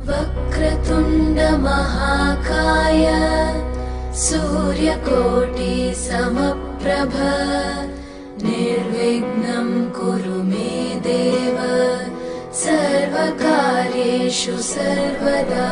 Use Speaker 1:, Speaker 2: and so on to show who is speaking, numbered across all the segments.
Speaker 1: वक्रतुण्ड महाकाय सूर्यकोटि समप्रभ निर्विघ्नं कुरु मे देव सर्वकार्येषु सर्वदा।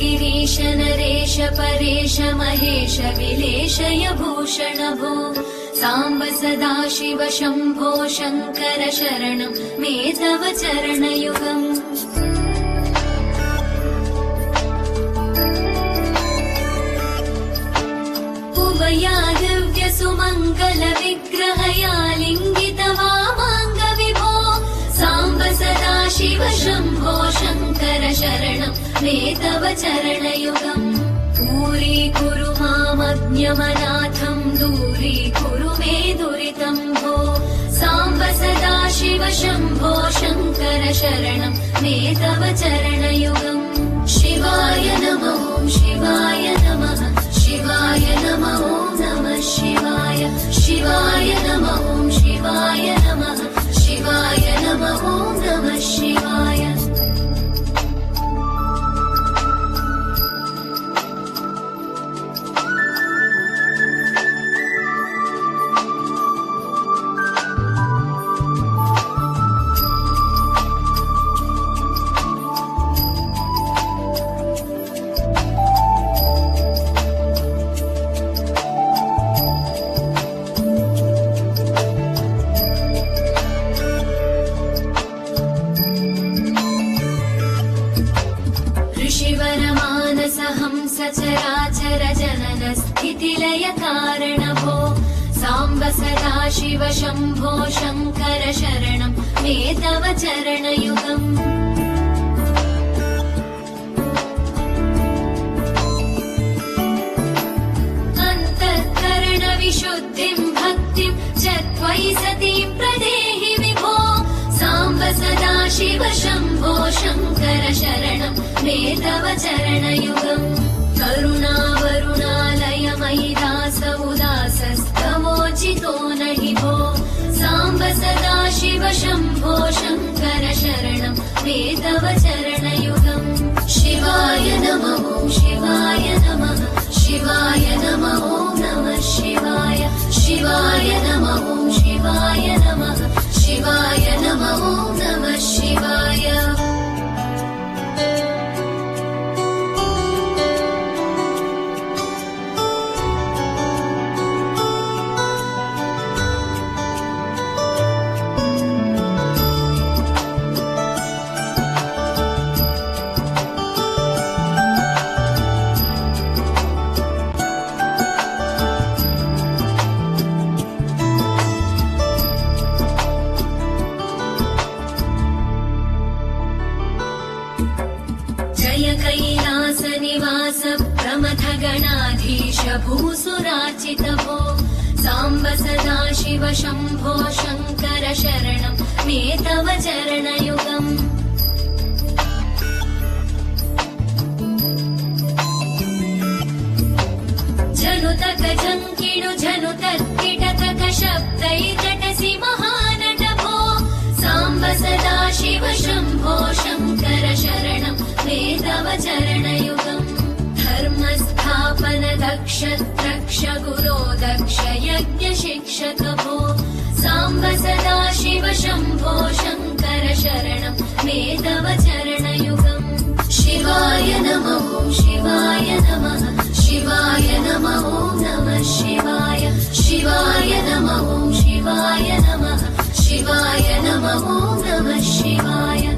Speaker 2: गिरीश नरेश परेश महेश विलेशय भूषण भो साम्ब सदाशिव शम्भो शङ्कर शरणं मे तव चरणयुगम्। उभया दिव्य सुमङ्गल विग्रहया लिङ्गित वामाङ्ग विभो साम्ब सदाशिव शम्भो शङ्कर शरणं मे तव चरणयुगम्। दूरीकुरु मामज्ञमनाथं दूरीकुरु मे दुरितं भो साम्ब सदाशिव शम्भो शङ्कर शरणं मे तव चरणयुगम्। शिवाय नमः शिवाय नमः शिवाय नमः नमः शिवाय शिवाय नमः शिवाय नमः शिवाय नमः नमः शिवाय। सचराचर जनन स्थितिलय कारण भो साम्ब सदाशिव शम्भो शङ्कर शरणं मे तव चरणयुगम्। अन्तःकरण विशुद्धिं भक्तिं च त्वयि सतीं प्रदेहि विभो साम्ब सदाशिव शम्भो शङ्कर शरणं मे तव चरणयुगम्। करुणावरुणालय मयि दास उदासस्तवोचितो नहि भो साम्ब सदाशिव शम्भो शङ्कर शरणं मे तव चरणयुगम्। शिवाय नमः शिवाय नमः शिवाय नमः नमः शिवाय शिवाय नमः शिवाय नमः शिवाय नमः नमः शिवाय। कैलास निवास प्रमथ गणाधीश भूसुराचित भो साम्ब सदाशिव शम्भो शङ्कर शरणं मे तव चरणयुगम्। झनुतक झङ्किणु झनुतत्किटतक शब्दैकटसि महानट भो साम्ब सदाशिव शम्भो शङ्कर शरणं मे तव चरणयुगम्। धर्मस्थापन दक्ष द्रक्ष गुरो दक्ष यज्ञ शिक्षक भो साम्ब सदाशिव शम्भो मे तव चरणयुगम् शिवाय नमः शिवाय नमः शिवाय नमः नमः शिवाय शिवाय नमः शिवाय नमः शिवाय नमः नमः शिवाय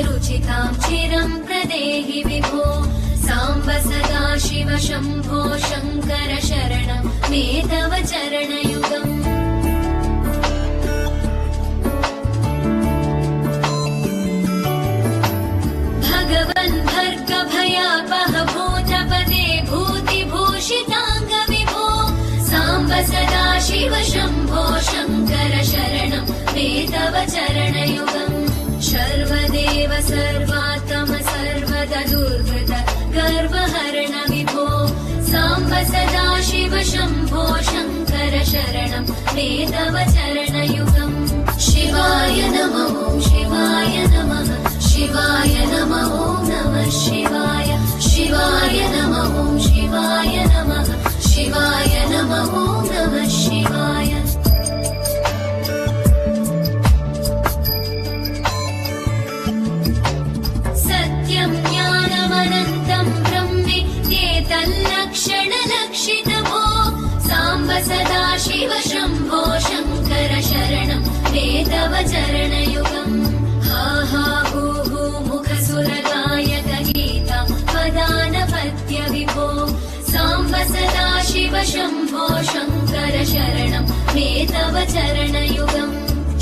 Speaker 2: रुचितां चिरं प्रदेहि विभो साम्ब सदा शिव शम्भो शङ्कर शरणं मे तव चरणयुगम् भगवन् भर्गभयापह भूतपते भूतिभूषिताङ्ग विभो साम्ब सदा शिव शम्भो शङ्कर शरणं मे तव चरणयुगम् सर्वदेव सर्वात्म सर्वदा दुर्गत गर्वहरण विभो साम्ब सदा शिव शम्भो शङ्कर शरणं मे तव चरणयुगम् शिवाय नमः शिवाय नमः शिवाय नमः नमः शिवाय शिवाय नमः शिवाय नमः शिवाय नमः नमः शिवाय तल्लक्षणलक्षितभो साम्ब सदा शिव शम्भो शङ्कर शरणं मे तव चरणयुगम् हा हा हू हू मुखसुरगायक गीता पदानपत्य विभो साम्ब सदा शिव शम्भो शङ्कर शरणं मे तव चरणयुगम्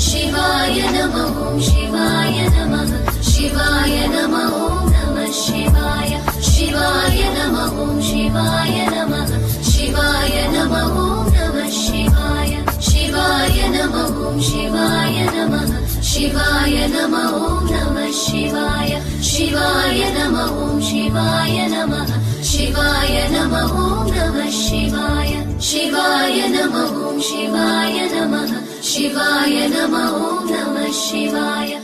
Speaker 2: शिवाय नमः शिवाय नमः शिवाय नमः नमः शिवाय शिवाय नमः शिवाय नमः शिवाय नमः नमः शिवाय शिवाय नमः शिवाय नमः शिवाय नमः नमः शिवाय शिवाय नमः शिवाय नमः शिवाय नमः नमः शिवाय शिवाय नमः शिवाय नमः शिवाय नमः नमः शिवाय